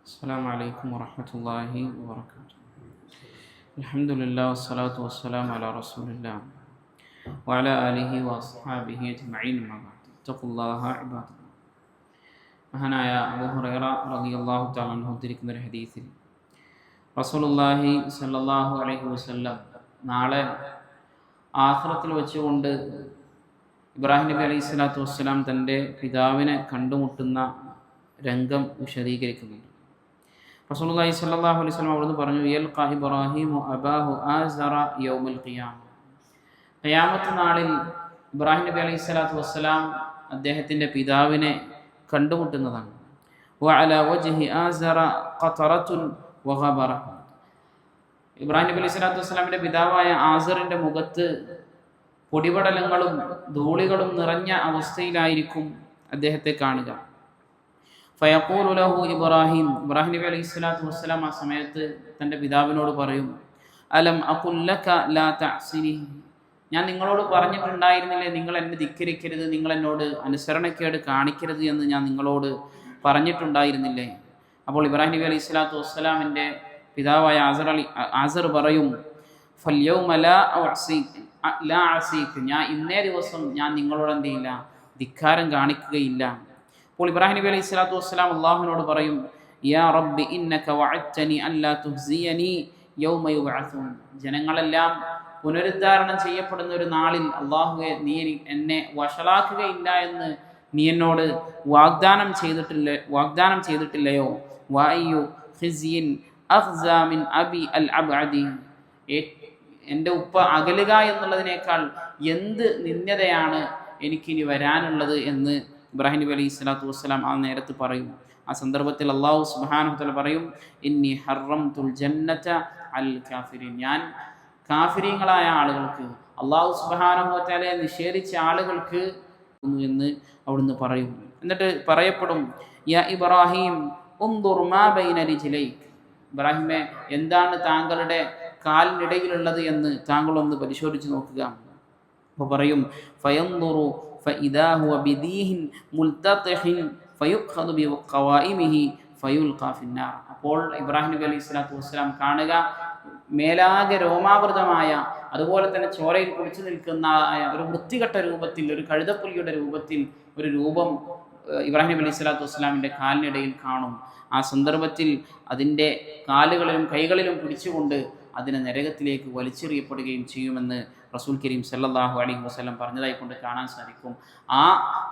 السلام عليكم ورحمة الله وبركاته. الحمد لله والصلاة والسلام على رسول الله وعلى آله وأصحابه أجمعين ما بعد اتقوا الله عباد الله. മഹാനായ അബൂ ഹുറൈറ റളിയല്ലാഹു തആല അൻഹു ഉദ്ധരിക്കുന്ന ഒരു ഹദീസിൽ റസൂലുള്ളാഹി സ്വല്ലല്ലാഹു അലൈഹി വസല്ലം നാളെ ആഖിറത്തിൽ വെച്ചുകൊണ്ട് ഇബ്രാഹിം നബി അലൈഹി സ്വലാത്തു വസ്സലാം തൻ്റെ പിതാവിനെ കണ്ടുമുട്ടുന്ന രംഗം വിശദീകരിക്കുന്നുണ്ട്. റസൂലുള്ളാഹി സ്വല്ലല്ലാഹു അലൈഹി വസല്ലം അവിടുന്ന് പറഞ്ഞു, യൽഖാ ഇബ്രാഹിമു അബാഹു ആസറ യൗമുൽ ഖിയാമ. ഖിയാമത്ത് നാളിൽ ഇബ്രാഹിം നബി അലൈഹി സ്വലാത്തു വസ്സലാം അദ്ദേഹത്തിൻ്റെ പിതാവിനെ കണ്ടുമുട്ടുന്നതാണ്. വഅലാ വജ്ഹി ആസറ ഖതറത്തുൻ വഗബറ. ഇബ്രാഹിം നബി അലൈഹി സ്വലാത്തു വസ്സലാമിൻ്റെ പിതാവായ ആസറിൻ്റെ മുഖത്ത് പൊടിപടലങ്ങളും ധൂളികളും നിറഞ്ഞ അവസ്ഥയിലായിരിക്കും അദ്ദേഹത്തെ കാണുക. ഫയഖൂലു ലഹു ഇബ്രാഹിം നബി അലൈഹി സ്വലാത്തു വസ്സലാം ആ സമയത്ത് തൻ്റെ പിതാവിനോട് പറയും, അലം അഖുൽ ലക ലാ തഅസിനി. ഞാൻ നിങ്ങളോട് പറഞ്ഞിട്ടുണ്ടായിരുന്നില്ലേ നിങ്ങൾ എന്നെ ധിക്കരിക്കരുത്, നിങ്ങൾ എന്നോട് അനുസരണക്കേട് കാണിക്കരുത് എന്ന് ഞാൻ നിങ്ങളോട് പറഞ്ഞിട്ടുണ്ടായിരുന്നില്ലേ? അപ്പോൾ ഇബ്രാഹിം നബി അലൈഹി സ്വലാത്തു വസ്സലാമിൻ്റെ പിതാവായ ആസർ പറയും, ഫൽയൗമ ലാ അസീക്. ഞാൻ ഇന്നേ ദിവസം ഞാൻ നിങ്ങളോട് എന്ത് ചെയ്യില്ല, ധിക്കാരം കാണിക്കുകയില്ല. അപ്പോൾ ഇബ്രാഹിം നബി അലൈഹി സ്വലാത്തു വസ്സലാം അള്ളാഹുവിനോട് പറയും, യാ റബ്ബി ഇന്നക വഅദ്തനി അല്ലാ തുഹ്സിയനി യൗമ യുബ്അസൂൻ. ജനങ്ങളെല്ലാം പുനരുദ്ധാരണം ചെയ്യപ്പെടുന്ന ഒരു നാളിൽ അള്ളാഹുവെ നീ എന്നെ വഷളാക്കുകയില്ല എന്ന് നീ എന്നോട് വാഗ്ദാനം ചെയ്തിട്ടില്ലയോ? വഅയ്യു ഖിസ്യിൻ അഖ്സാ മിൻ അബി അൽ അബ്അദി. എൻ്റെ ഉപ്പ അകലുക എന്നുള്ളതിനേക്കാൾ എന്ത് നിന്ദതയാണ് എനിക്കിനി വരാനുള്ളത് എന്ന് ഇബ്രാഹിം നബി അലൈഹി സ്വലാത്തു വസ്സലാം ആ നേരത്ത് പറയും. ആ സന്ദർഭത്തിൽ അല്ലാഹു സുബ്ഹാനഹു വ തആല പറയും, ഇന്നി ഹറംതുൽ ജന്നത അൽ കാഫിരീൻ. ഞാൻ കാഫിരീങ്ങളായ ആളുകൾക്ക്, അല്ലാഹു സുബ്ഹാനഹു വ തആലയെ നിഷേധിച്ച ആളുകൾക്ക് എന്ന് അവിടുന്ന് പറയും. എന്നിട്ട് പറയപ്പെടും, യാ ഇബ്രാഹിം ഉൻദുർ മാ ബൈന റിജ്ലൈക്. ഇബ്രാഹിമേ, എന്താണ് താങ്കളുടെ കാലിനിടയിലുള്ളത് എന്ന് താങ്കൾ ഒന്ന് പരിശോധിച്ച് നോക്കുക. അപ്പോൾ പറയും, ഫയൻദുറു ഫഇദാ ഹുവ ബിദീഹിൻ മുൽതഖിൻ ഫയുഖദു ബിഖവായിമിഹി ഫയുൽഖാ ഫിന്നാർ. അപ്പോൾ ഇബ്രാഹിം നബി അലൈഹി സ്വലാത്തു വസ്സലാം കാണുക മേലാകെ രോമാവൃതമായ, അതുപോലെ തന്നെ ചോരയിൽ കുളിച്ചു നിൽക്കുന്ന ഒരു വൃത്തികെട്ട രൂപത്തിൽ, ഒരു കഴുതപ്പുലിയുടെ രൂപത്തിൽ ഒരു രൂപം ഇബ്രാഹിം നബി അലൈഹി സ്വലാത്തു വസ്സലാമിൻ്റെ കാലിനിടയിൽ കാണും. ആ സന്ദർഭത്തിൽ അതിൻ്റെ കാലുകളിലും കൈകളിലും പിടിച്ചുകൊണ്ട് അതിനെ നരകത്തിലേക്ക് വലിച്ചെറിയപ്പെടുകയും ചെയ്യുമെന്ന് റസൂൽ കരീം സല്ലല്ലാഹു അലൈഹി വസല്ലം പറഞ്ഞതായി കൊണ്ട് കാണാൻ സാധിക്കും. ആ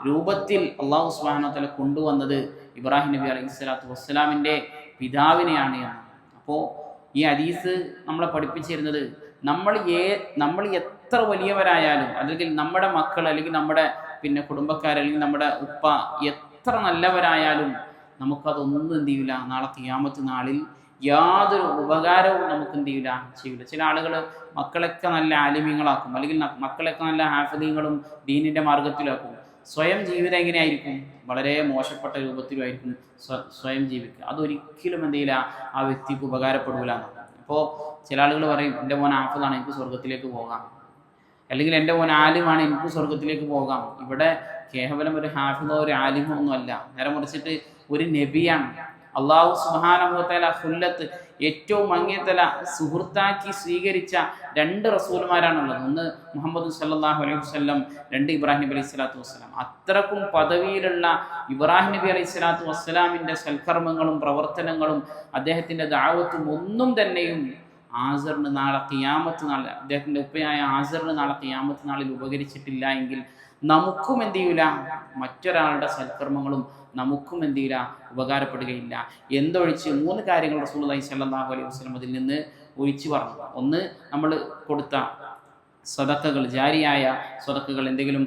രൂപത്തിൽ അല്ലാഹു സുബ്ഹാനഹു വ തആല കൊണ്ടുവന്നത് ഇബ്രാഹിം നബി അലൈഹി സ്വലാത്തു വസ്സലാമിൻ്റെ പിതാവിനെയാണ് എന്നാണ്. അപ്പോൾ ഈ ഹദീസ് നമ്മളെ പഠിപ്പിച്ചിരുന്നത്, നമ്മൾ എത്ര വലിയവരായാലും, അല്ലെങ്കിൽ നമ്മുടെ മക്കൾ, അല്ലെങ്കിൽ നമ്മുടെ കുടുംബക്കാർ, അല്ലെങ്കിൽ നമ്മുടെ ഉപ്പ എത്ര നല്ലവരായാലും നമുക്കതൊന്നും എന്ത് ചെയ്യില്ല, നാളെ ഖിയാമത്ത് നാളിൽ യാതൊരു ഉപകാരവും നമുക്ക് എന്ത് ചെയ്യില്ല. ചില ആളുകൾ മക്കളൊക്കെ നല്ല ആലിമീങ്ങളാക്കും, അല്ലെങ്കിൽ മക്കളൊക്കെ നല്ല ഹാഫിദീങ്ങളും ദീനിൻ്റെ മാർഗത്തിലാക്കും. സ്വയം ജീവിതം എങ്ങനെയായിരിക്കും? വളരെ മോശപ്പെട്ട രൂപത്തിലായിരിക്കും സ്വയം ജീവിക്കുക. അതൊരിക്കലും എന്ത് ചെയ്യില്ല, ആ വ്യക്തിക്ക് ഉപകാരപ്പെടില്ല. അപ്പോൾ ചില ആളുകൾ പറയും, എൻ്റെ മോൻ ഹാഫിദാണ്, എനിക്ക് സ്വർഗത്തിലേക്ക് പോകാം, അല്ലെങ്കിൽ എൻ്റെ മോൻ ആലിമാണ്, എനിക്ക് സ്വർഗത്തിലേക്ക് പോകാം. ഇവിടെ കേവലം ഒരു ഹാഫിദോ ഒരു ആലിമോ ഒന്നുമല്ല, നേരെ മറിച്ചിട്ട് ഒരു നബിയാണ്. അല്ലാഹു സുബ്ഹാനഹു വ തആല ഖുല്ലത്ത് ഏറ്റവും അങ്ങേതല സുഹൃത്താക്കി സ്വീകരിച്ച രണ്ട് റസൂൽമാരാണുള്ളത്. ഒന്ന് മുഹമ്മദ് സല്ലല്ലാഹു അലൈഹി വസല്ലം, രണ്ട് ഇബ്രാഹിം നബി അലൈഹി സ്വലാത്തു വസ്സലാം. അത്രക്കും പദവിയിലുള്ള ഇബ്രാഹിം നബി അലൈഹി സ്വലാത്തു വസ്സലാമിൻ്റെ സൽക്കർമ്മങ്ങളും പ്രവർത്തനങ്ങളും അദ്ദേഹത്തിൻ്റെ ദഅവത്തും ഒന്നും തന്നെയും ആസറിന് നാളെ ഖിയാമത്ത് നാൾ, അദ്ദേഹത്തിൻ്റെ ഉപ്പയായ ആസറിന് നാളെ ഖിയാമത്ത് നാളിൽ ഉപകരിച്ചിട്ടില്ല എങ്കിൽ നമുക്കും എന്ത് ചെയ്യില്ല, മറ്റൊരാളുടെ സൽക്കർമ്മങ്ങളും നമുക്കും എന്ത് ചെയ്യില്ല, ഉപകാരപ്പെടുകയില്ല. എന്തൊഴിച്ച് 3 കാര്യങ്ങൾ റസൂലുള്ളാഹി സ്വല്ലല്ലാഹു അലൈഹി വസല്ലം അതിൽ നിന്ന് ഒഴിച്ചു പറഞ്ഞു. ഒന്ന്, നമ്മൾ കൊടുത്ത സ്വതക്കകൾ, ജാരിയായ സ്വതക്കകൾ, എന്തെങ്കിലും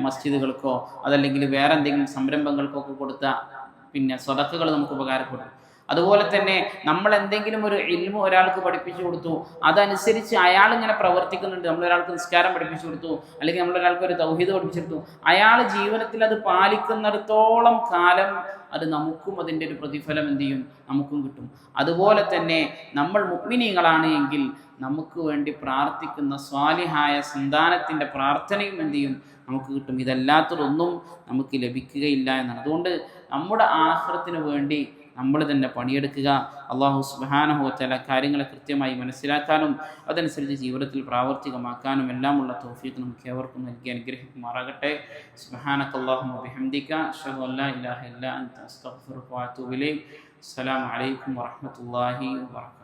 മസ്ജിദുകൾക്കോ അതല്ലെങ്കിൽ വേറെ എന്തെങ്കിലും സംരംഭങ്ങൾക്കോ ഒക്കെ കൊടുത്ത സ്വതക്കകൾ നമുക്ക് ഉപകാരപ്പെടും. അതുപോലെ തന്നെ നമ്മൾ എന്തെങ്കിലും ഒരു ഇൽമു ഒരാൾക്ക് പഠിപ്പിച്ചു കൊടുത്തു, അതനുസരിച്ച് അയാൾ ഇങ്ങനെ പ്രവർത്തിക്കുന്നുണ്ട്. നമ്മളൊരാൾക്ക് നിസ്കാരം പഠിപ്പിച്ചു കൊടുത്തു, അല്ലെങ്കിൽ നമ്മളൊരാൾക്ക് ഒരു തൗഹീദ് പഠിപ്പിച്ചു കൊടുത്തു, അയാൾ ജീവിതത്തിൽ അത് പാലിക്കുന്നിടത്തോളം കാലം അത് നമുക്കും അതിൻ്റെ ഒരു പ്രതിഫലം എന്ത് ചെയ്യും, നമുക്കും കിട്ടും. അതുപോലെ തന്നെ നമ്മൾ മുഅ്മിനീങ്ങളാണ് എങ്കിൽ നമുക്ക് വേണ്ടി പ്രാർത്ഥിക്കുന്ന സ്വാലിഹായ സന്താനത്തിൻ്റെ പ്രാർത്ഥനയും എന്ത് ചെയ്യും, നമുക്ക് കിട്ടും. ഇതല്ലാത്തതൊന്നും നമുക്ക് ലഭിക്കുകയില്ല എന്നാണ്. അതുകൊണ്ട് നമ്മുടെ ആഖിറത്തിന് വേണ്ടി നമ്മൾ തന്നെ പണിയെടുക്കുക. അള്ളാഹു സുബ്ഹാനഹു വ തആല കാര്യങ്ങളെ കൃത്യമായി മനസ്സിലാക്കാനും അതനുസരിച്ച് ജീവിതത്തിൽ പ്രാവർത്തികമാക്കാനും എല്ലാമുള്ള തൗഫീഖ് നമുക്ക് ഏവർക്കും നൽകി അനുഗ്രഹിക്കുമാറാകട്ടെ. സുബ്ഹാനകല്ലാഹുമ്മ വബിഹംദിക അഷ്ഹദു അൻ ലാ ഇലാഹ ഇല്ലാ അൻത അസ്തഗ്ഫിറുക വഅതൂബു ഇലൈക്. അസ്സലാമു അലൈക്കും വറഹ്മത്തുള്ളാഹി വബറകാതുഹു.